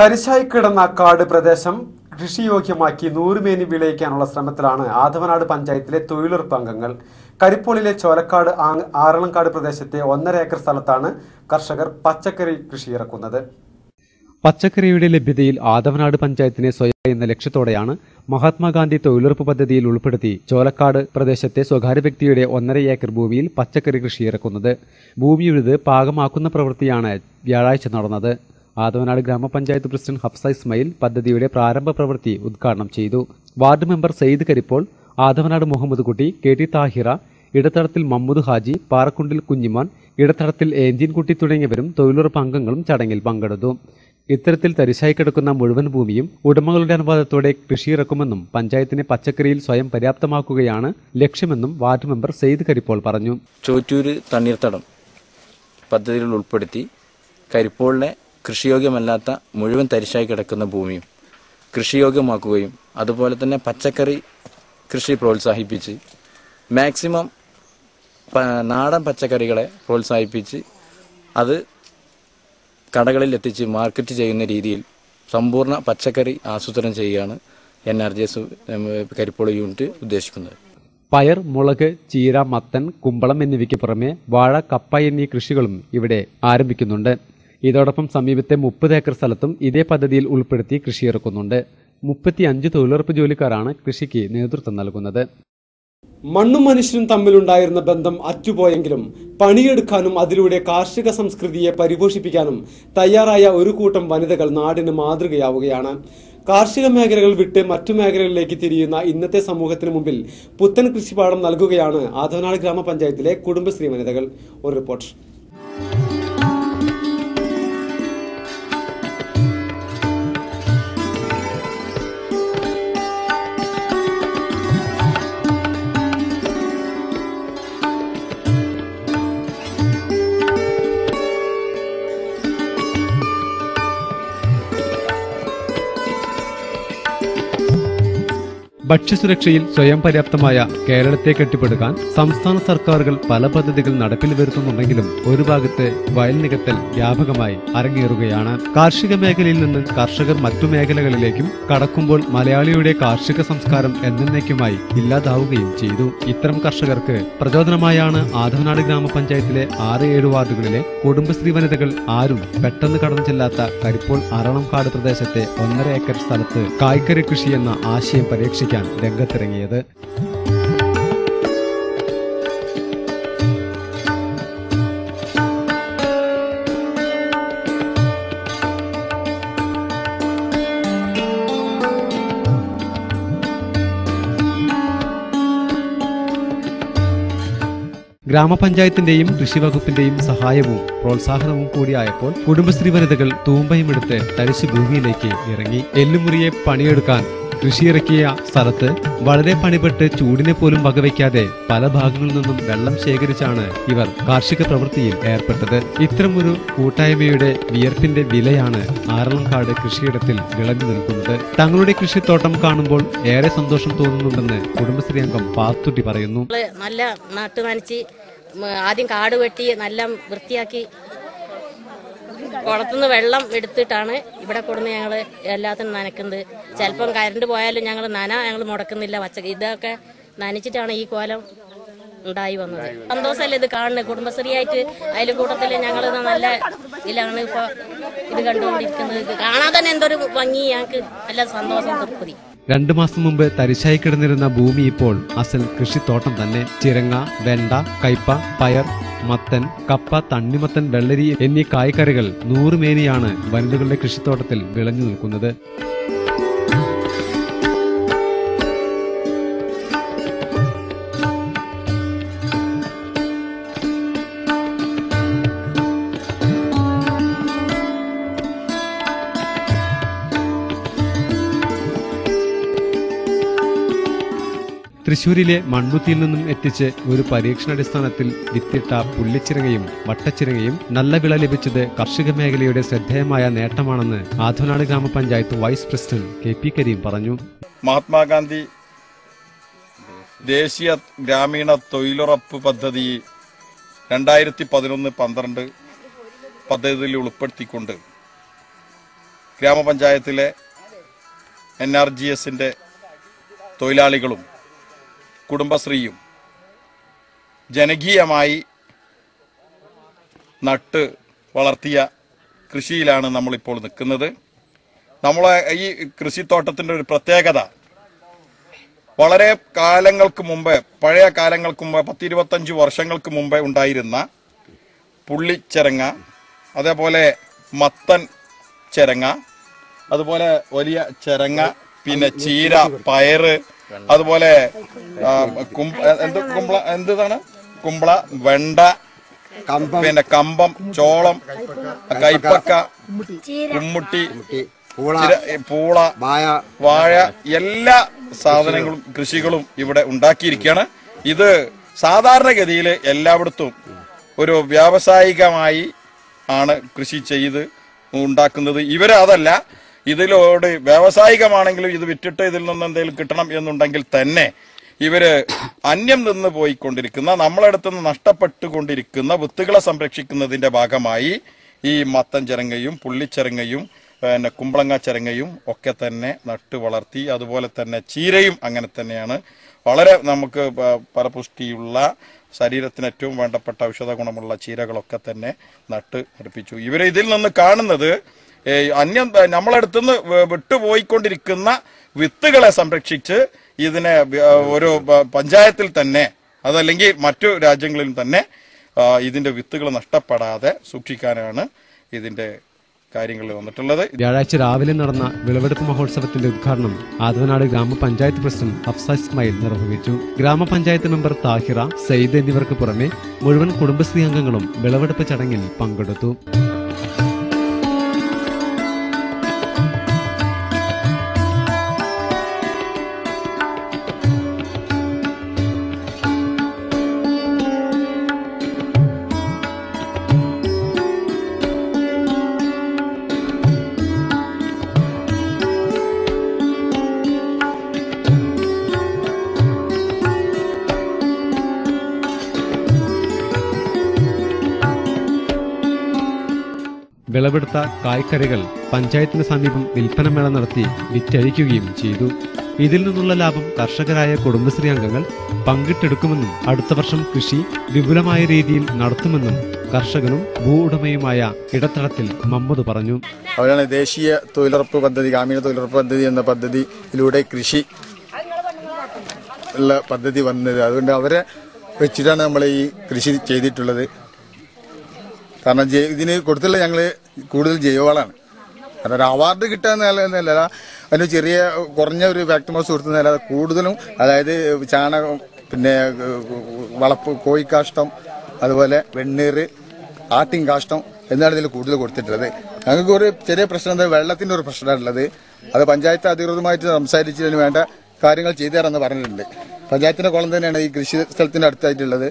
തരിശായി കിടന്ന കാട് പ്രദേശം കൃഷിയോഗ്യമാക്കി 100 മേനി വിളയിക്കാനുള്ള ശ്രമത്തിലാണ് ആദവനാട് പഞ്ചായത്തിലെ തൊഴിലുറപ്പ് അംഗങ്ങൾ. കരിപ്പോളിലെ ചോലക്കാട് ആറളംകാട് പ്രദേശത്തെ 1.5 ഏക്കർ സ്ഥലത്താണ് കർഷകർ പച്ചക്കറി കൃഷിയിറക്കുന്നത്. പച്ചക്കറിയുടെ ലഭ്യതയിൽ ആദവനാട് പഞ്ചായത്തിനെ സ്വയം എന്ന ലക്ഷ്യത്തോടെയാണ് മഹാത്മാഗാന്ധി തൊഴിലുറപ്പ് പദ്ധതിയിൽ ഉൾപ്പെടുത്തി ചോലക്കാട് പ്രദേശത്തെ സ്വകാര്യ വ്യക്തിയുടെ 1.5 ഏക്കർ ഭൂമിയിൽ പച്ചക്കറി കൃഷിയിറക്കുന്നത്. ഭൂമിയുഴുത് പാകമാക്കുന്ന പ്രവൃത്തിയാണ് വ്യാഴാഴ്ച നടന്നത്. ആദവനാട് ഗ്രാമപഞ്ചായത്ത് പ്രസിഡന്റ് ഹഫ്സ ഇസ്മായിൽ പദ്ധതിയുടെ പ്രാരംഭ പ്രവൃത്തി ഉദ്ഘാടനം ചെയ്തു. വാർഡ് മെമ്പർ സയ്യിദ് കരിപ്പോൾ, ആദവനാട് മുഹമ്മദ് കുട്ടി, കെ ടി താഹിറ, ഇടത്തടത്തിൽ മമ്മൂദ് ഹാജി, പാറക്കുണ്ടിൽ കുഞ്ഞിമാൻ, ഇടത്തടത്തിൽ ഏഞ്ചിൻകുട്ടി തുടങ്ങിയവരും തൊഴിലുറപ്പ് അംഗങ്ങളും ചടങ്ങിൽ പങ്കെടുത്തു. ഇത്തരത്തിൽ തരിശായി കിടക്കുന്ന മുഴുവൻ ഭൂമിയും ഉടമകളുടെ അനുവാദത്തോടെ കൃഷിയിറക്കുമെന്നും പഞ്ചായത്തിനെ പച്ചക്കറിയിൽ സ്വയം പര്യാപ്തമാക്കുകയാണ് ലക്ഷ്യമെന്നും വാർഡ് മെമ്പർ സയ്യിദ് കരിപ്പോൾ പറഞ്ഞു. ചോറ്റൂര് തണ്ണീർത്തടം പദ്ധതിയിൽ ഉൾപ്പെടുത്തി കരിപ്പോളിനെ കൃഷിയോഗ്യമല്ലാത്ത മുഴുവൻ തരിശായി കിടക്കുന്ന ഭൂമിയും കൃഷിയോഗ്യമാക്കുകയും അതുപോലെ തന്നെ പച്ചക്കറി കൃഷി പ്രോത്സാഹിപ്പിച്ച് മാക്സിമം നാടൻ പച്ചക്കറികളെ പ്രോത്സാഹിപ്പിച്ച് അത് കടകളിൽ എത്തിച്ച് മാർക്കറ്റ് ചെയ്യുന്ന രീതിയിൽ സമ്പൂർണ്ണ പച്ചക്കറി ആസൂത്രണം ചെയ്യുകയാണ് NRGS കരിപ്പോൾ യൂണിറ്റ് ഉദ്ദേശിക്കുന്നത്. പയർ, മുളക്, ചീര, മത്തൻ, കുമ്പളം എന്നിവയ്ക്ക് പുറമെ വാഴ, കപ്പ എന്നീ കൃഷികളും ഇവിടെ ആരംഭിക്കുന്നുണ്ട്. ഇതോടൊപ്പം സമീപത്തെ 30 ഏക്കർ സ്ഥലത്തും ഇതേ പദ്ധതിയിൽ ഉൾപ്പെടുത്തി കൃഷിയിറക്കുന്നുണ്ട്. 35 തൊഴിലുറപ്പ് ജോലിക്കാരാണ് കൃഷിക്ക് നേതൃത്വം നൽകുന്നത്. മണ്ണും മനുഷ്യനും തമ്മിലുണ്ടായിരുന്ന ബന്ധം അറ്റുപോയെങ്കിലും പണിയെടുക്കാനും അതിലൂടെ കാർഷിക സംസ്കൃതിയെ പരിപോഷിപ്പിക്കാനും തയ്യാറായ ഒരു കൂട്ടം വനിതകൾ നാടിന് മാതൃകയാവുകയാണ്. കാർഷിക മേഖലകൾ വിട്ട് മറ്റു മേഖലകളിലേക്ക് തിരിയുന്ന ഇന്നത്തെ സമൂഹത്തിന് മുമ്പിൽ പുത്തൻ കൃഷിപാഠം നൽകുകയാണ് ആദവനാട് ഗ്രാമപഞ്ചായത്തിലെ കുടുംബശ്രീ വനിതകൾ. ഒരു റിപ്പോർട്ട്. ഭക്ഷ്യസുരക്ഷയിൽ സ്വയം പര്യാപ്തമായ കേരളത്തെ കെട്ടിപ്പടുക്കാൻ സംസ്ഥാന സർക്കാരുകൾ പല പദ്ധതികൾ നടപ്പിൽ വരുത്തുന്നുണ്ടെങ്കിലും ഒരു ഭാഗത്ത് വയൽ നികത്തൽ വ്യാപകമായി അരങ്ങേറുകയാണ്. കാർഷിക മേഖലയിൽ നിന്ന് കർഷകർ മറ്റു മേഖലകളിലേക്കും കടക്കുമ്പോൾ മലയാളിയുടെ കാർഷിക സംസ്കാരം എന്നേക്കുമായി ഇല്ലാതാവുകയും ചെയ്തു. ഇത്തരം കർഷകർക്ക് പ്രചോദനമായാണ് ആദവനാട് ഗ്രാമപഞ്ചായത്തിലെ 6-7 വാർഡുകളിലെ കുടുംബശ്രീ വനിതകൾ ആരും പെട്ടെന്ന് കടന്നു ചെല്ലാത്ത കരിപ്പോൾ ആറളംകാട് പ്രദേശത്തെ 1.5 ഏക്കർ സ്ഥലത്ത് കായ്ക്കറി കൃഷി എന്ന ആശയം പരീക്ഷിക്കാൻ രംഗത്തിറങ്ങിയത്. ഗ്രാമപഞ്ചായത്തിന്റെയും കൃഷിവകുപ്പിന്റെയും സഹായവും പ്രോത്സാഹനവും കൂടിയായപ്പോൾ കുടുംബശ്രീ വനിതകൾ തൂമ്പയുമെടുത്ത് തരിശു ഭൂമിയിലേക്ക് ഇറങ്ങി. എല്ലുമുറിയെ പണിയെടുക്കാൻ കൃഷിയിറക്കിയ സ്ഥലത്ത് വളരെ പണിപ്പെട്ട് ചൂടിനെ പോലും വകവയ്ക്കാതെ പല ഭാഗങ്ങളിൽ നിന്നും വെള്ളം ശേഖരിച്ചാണ് ഇവർ കാർഷിക പ്രവൃത്തിയിൽ ഏർപ്പെട്ടത്. ഇത്തരമൊരു കൂട്ടായ്മയുടെ വിയർപ്പിന്റെ വിലയാണ് ആറളംകാട് കൃഷിയിടത്തിൽ വിളഞ്ഞു നിൽക്കുന്നത്. തങ്ങളുടെ കൃഷിത്തോട്ടം കാണുമ്പോൾ ഏറെ സന്തോഷം തോന്നുന്നുണ്ടെന്ന് കുടുംബശ്രീ അംഗം പാത്തുട്ടി പറയുന്നു. നല്ല നട്ട് നനച്ച് ആദ്യം കാട് വെട്ടി നല്ല വൃത്തിയാക്കി കുളത്തുനിന്ന് വെള്ളം എടുത്തിട്ടാണ് ഇവിടെ കൊടുന്ന് ഞങ്ങൾ എല്ലാത്തിനും നനക്കുന്നത്. ചിലപ്പം കറണ്ട് പോയാലും ഞങ്ങൾ മുടക്കുന്നില്ല. ഇതൊക്കെ നനച്ചിട്ടാണ് ഈ കോലം ഉണ്ടായി വന്നത്. സന്തോഷമല്ലേ ഇത് കാണുന്നത്. കുടുംബശ്രീ ആയിട്ട് അതിൽ കൂട്ടത്തിൽ ഞങ്ങൾ നല്ല ഇതിലാണ് ഇപ്പോൾ ഇത് കണ്ടുകൊണ്ടിരിക്കുന്നത്. കാണാൻ തന്നെ എന്തൊരു ഭംഗി. ഞങ്ങൾക്ക് നല്ല സന്തോഷം, തൃപ്തി. 2 മാസം മുമ്പ് തരിശായി കിടന്നിരുന്ന ഭൂമി ഇപ്പോൾ അസൽ കൃഷിത്തോട്ടം തന്നെ. ചിരങ്ങ, വെണ്ട, കയ്പ, പയർ, മത്തൻ, കപ്പ, തണ്ണിമത്തൻ, വെള്ളരി എന്നീ കായ്ക്കറികൾ 100 മേനിയാണ് വനിതകളുടെ കൃഷിത്തോട്ടത്തിൽ വിളഞ്ഞു നിൽക്കുന്നത്. തൃശൂരിലെ മണ്ണുത്തിയിൽ നിന്നും എത്തിച്ച് ഒരു പരീക്ഷണാടിസ്ഥാനത്തിൽ വിത്തിട്ട പുള്ളിച്ചിരങ്ങയും വട്ടച്ചിരങ്ങയും നല്ല വിള ലഭിച്ചത് കാർഷിക മേഖലയുടെ ശ്രദ്ധേയമായ നേട്ടമാണെന്ന് ആദവനാട് ഗ്രാമപഞ്ചായത്ത് വൈസ് പ്രസിഡന്റ് KP കരീം പറഞ്ഞു. മഹാത്മാഗാന്ധി ദേശീയ ഗ്രാമീണ തൊഴിലുറപ്പ് പദ്ധതി 2011-12 പദ്ധതിയിൽ ഉൾപ്പെടുത്തിക്കൊണ്ട് ഗ്രാമപഞ്ചായത്തിലെ NRGSന്റെ തൊഴിലാളികളും കുടുംബശ്രീയും ജനകീയമായി നട്ട് വളർത്തിയ കൃഷിയിലാണ് നമ്മളിപ്പോൾ നിൽക്കുന്നത്. നമ്മളെ ഈ കൃഷിത്തോട്ടത്തിൻ്റെ ഒരു പ്രത്യേകത വളരെ കാലങ്ങൾക്ക് മുമ്പ്, പഴയ കാലങ്ങൾക്ക് മുമ്പ് 10-25 വർഷങ്ങൾക്ക് മുമ്പേ ഉണ്ടായിരുന്ന പുള്ളിച്ചിരങ്ങ, അതേപോലെ മത്തൻ ചിരങ്ങ, അതുപോലെ വലിയ ചിരങ്ങ, പിന്നെ ചീര, പയറ്, അതുപോലെ കുമ്പള, വെണ്ട, പിന്നെ കമ്പം, ചോളം, കൈപ്പക്ക, കുമ്മുട്ടി, പൂള, വാഴ, എല്ലാ സാധനങ്ങളും കൃഷികളും ഇവിടെ ഉണ്ടാക്കിയിരിക്കുകയാണ്. ഇത് സാധാരണഗതിയിൽ എല്ലായിടത്തും ഒരു വ്യാവസായികമായി ആണ് കൃഷി ചെയ്ത് ഉണ്ടാക്കുന്നത്. ഇവര് അതല്ല, ഇതിലോട് വ്യാവസായികമാണെങ്കിലും ഇത് വിറ്റിട്ട് ഇതിൽ നിന്ന് എന്തെങ്കിലും കിട്ടണം എന്നുണ്ടെങ്കിൽ തന്നെ ഇവര് അന്യം നിന്ന് പോയിക്കൊണ്ടിരിക്കുന്ന, നമ്മളടുത്ത് നിന്ന് നഷ്ടപ്പെട്ടുകൊണ്ടിരിക്കുന്ന വിത്തുകളെ സംരക്ഷിക്കുന്നതിന്റെ ഭാഗമായി ഈ മത്തൻ ചിരങ്ങയും പുള്ളിച്ചിരങ്ങയും പിന്നെ കുമ്പളങ്ങ ചിരങ്ങയും ഒക്കെ തന്നെ നട്ടു വളർത്തി. അതുപോലെ തന്നെ ചീരയും അങ്ങനെ തന്നെയാണ്. വളരെ നമുക്ക് ഫലപുഷ്ടിയുള്ള, ശരീരത്തിന് ഏറ്റവും വേണ്ടപ്പെട്ട ഔഷധ ഗുണമുള്ള ചീരകളൊക്കെ തന്നെ നട്ട് പഠിപ്പിച്ചു. ഇവരെ ഇതിൽ നിന്ന് കാണുന്നത് അന്യം നമ്മളടുത്തുനിന്ന് വിട്ടുപോയിക്കൊണ്ടിരിക്കുന്ന വിത്തുകളെ സംരക്ഷിച്ച് ഇതിനെ ഒരു പഞ്ചായത്തിൽ തന്നെ, അതല്ലെങ്കിൽ മറ്റു രാജ്യങ്ങളിലും തന്നെ ഇതിന്റെ വിത്തുകൾ നഷ്ടപ്പെടാതെ സൂക്ഷിക്കാനാണ് ഇതിന്റെ കാര്യങ്ങളിൽ വന്നിട്ടുള്ളത്. വ്യാഴാഴ്ച രാവിലെ നടന്ന വിളവെടുപ്പ് മഹോത്സവത്തിന്റെ ഉദ്ഘാടനം ആദവനാട് ഗ്രാമപഞ്ചായത്ത് പ്രസിഡന്റ് ഹഫ്സ ഇസ്മായിൽ നിർവഹിച്ചു. ഗ്രാമപഞ്ചായത്ത് മെമ്പർ താഹിറ, സയ്യിദ് എന്നിവർക്ക് പുറമെ മുഴുവൻ കുടുംബശ്രീ അംഗങ്ങളും വിളവെടുപ്പ് ചടങ്ങിൽ പങ്കെടുത്തു. വിളവെടുത്ത കായ്ക്കറികൾ പഞ്ചായത്തിന് സമീപം വിൽപ്പനമേള നടത്തി വിറ്റഴിക്കുകയും ചെയ്തു. ഇതിൽ നിന്നുള്ള ലാഭം കർഷകരായ കുടുംബശ്രീ അംഗങ്ങൾ പങ്കിട്ടെടുക്കുമെന്നും അടുത്ത വർഷം കൃഷി വിപുലമായ രീതിയിൽ നടത്തുമെന്നും കർഷകനും ഭൂ ഉടമയുമായ ഇടത്തടത്തിൽ മമ്മദ് പറഞ്ഞു. അവരാണ് ദേശീയ തൊഴിലുറപ്പ് പദ്ധതി, ഗ്രാമീണ തൊഴിലുറപ്പ് പദ്ധതി എന്ന പദ്ധതിയിലൂടെ കൃഷി ഉള്ള പദ്ധതി വന്നത്. അതുകൊണ്ട് അവരെ വെച്ചിട്ടാണ് നമ്മൾ ഈ കൃഷി ചെയ്തിട്ടുള്ളത്. കാരണം ഇതിന് കൊടുത്തുള്ള ഞങ്ങൾ കൂടുതൽ ജൈവവളമാണ്. അതൊരു അവാർഡ് കിട്ടാന്നല്ല, അതിന് ചെറിയ കുറഞ്ഞ ഒരു ഫാക്ടറി മാസ് കൊടുക്കുന്നതല്ലാതെ കൂടുതലും, അതായത് ചാണകം, പിന്നെ കോഴിക്കാഷ്ടം, അതുപോലെ വെണ്ണീർ, ആട്ടിൻ കാഷ്ടം എന്നാണ് ഇതിൽ കൂടുതൽ കൊടുത്തിട്ടുള്ളത്. ഞങ്ങൾക്ക് ഒരു ചെറിയ പ്രശ്നം എന്താ, വെള്ളത്തിന്റെ ഒരു പ്രശ്നമാണുള്ളത്. അത് പഞ്ചായത്ത് അധികൃതരുമായിട്ട് സംസാരിച്ചതിന് വേണ്ട കാര്യങ്ങൾ ചെയ്തു തരാമെന്ന് പറഞ്ഞിട്ടുണ്ട്. പഞ്ചായത്തിന്റെ കുളം തന്നെയാണ് ഈ കൃഷി സ്ഥലത്തിന്റെ അടുത്തായിട്ടുള്ളത്.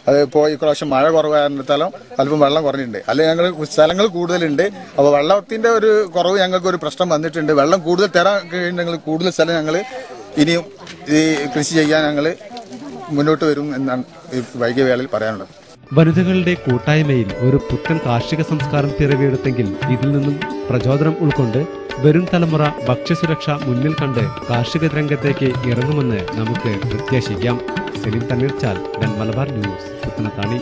അത് ഇപ്പോൾ ഈ പ്രാവശ്യം മഴ കുറവായിരുന്നിടത്തോളം അല്പം വെള്ളം കുറഞ്ഞിട്ടുണ്ട്. അല്ലെങ്കിൽ ഞങ്ങൾ സ്ഥലങ്ങൾ കൂടുതലുണ്ട്. അപ്പോൾ വെള്ളത്തിന്റെ ഒരു കുറവ് ഞങ്ങൾക്ക് ഒരു പ്രശ്നം വന്നിട്ടുണ്ട്. വെള്ളം കൂടുതൽ തരാൻ കഴിയുന്നെങ്കിൽ കൂടുതൽ സ്ഥലം ഞങ്ങൾ ഇനിയും ഈ കൃഷി ചെയ്യാൻ ഞങ്ങൾ മുന്നോട്ട് വരും എന്നാണ് ഈ വൈകിയ വേളയിൽ പറയാനുള്ളത്. വനിതകളുടെ കൂട്ടായ്മയിൽ ഒരു പുത്തൻ കാർഷിക സംസ്കാരം പിറവിയെടുത്തെങ്കിൽ ഇതിൽ നിന്നും പ്രചോദനം ഉൾക്കൊണ്ട് വരും തലമുറ ഭക്ഷ്യസുരക്ഷ മുന്നിൽ കണ്ട് കാർഷിക രംഗത്തേക്ക് ഇറങ്ങുമെന്ന് നമുക്ക് പ്രത്യാശിക്കാം. സെലിം തണ്ണീർച്ചാൽ, മലബാർ ന്യൂസ്, പുത്തനത്താണി.